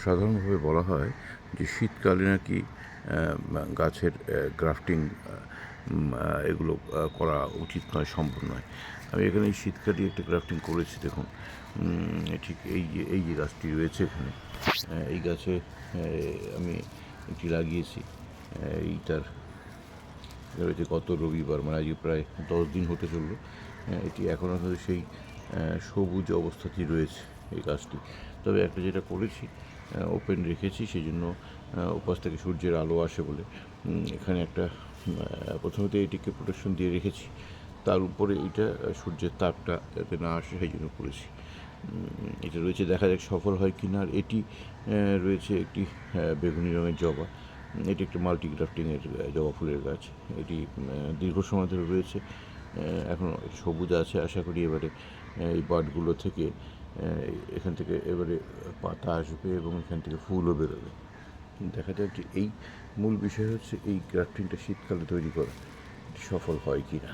সাধারণভাবে বলা হয় যে শীতকালে নাকি গাছের গ্রাফটিং এগুলো করা উচিত নয়, সম্ভব নয়। আমি এখানে এই শীতকালে একটা গ্রাফটিং করেছি, দেখুন। ঠিক এই যে গাছটি রয়েছে এখানে, এই গাছে আমি এটি লাগিয়েছি। এইটার রয়েছে গত রবিবার, মানে আজকে প্রায় 10 দিন হতে চললো। এটি এখনও হয়তো সেই সবুজ অবস্থাতেই রয়েছে এই গাছটি। তবে একটা যেটা করেছি, ওপেন রেখেছি, সেই জন্য ওপাশ থেকে সূর্যের আলো আসে বলে এখানে একটা প্রথমত এটিকে প্রোটেকশন দিয়ে রেখেছি, তার উপরে এইটা সূর্যের তাপটা যাতে না আসে সেই জন্য করেছি। এটা রয়েছে, দেখা যাক সফল হয় কি না। আর এটি রয়েছে একটি বেগুনি রঙের জবা। এটি একটি মাল্টি গ্রাফটিংয়ের জবা ফুলের গাছ। এটি দীর্ঘ সময় ধরে রয়েছে, এখনও সবুজ আছে। আশা করি এবারে এই বাডগুলো থেকে এখান থেকে এবারে পাতা আসবে এবং এখান থেকে ফুলও বেরোবে। দেখা যাক যে এই মূল বিষয় হচ্ছে এই গ্রাফটিংটা শীতকালে তৈরি করা সফল হয় কি না।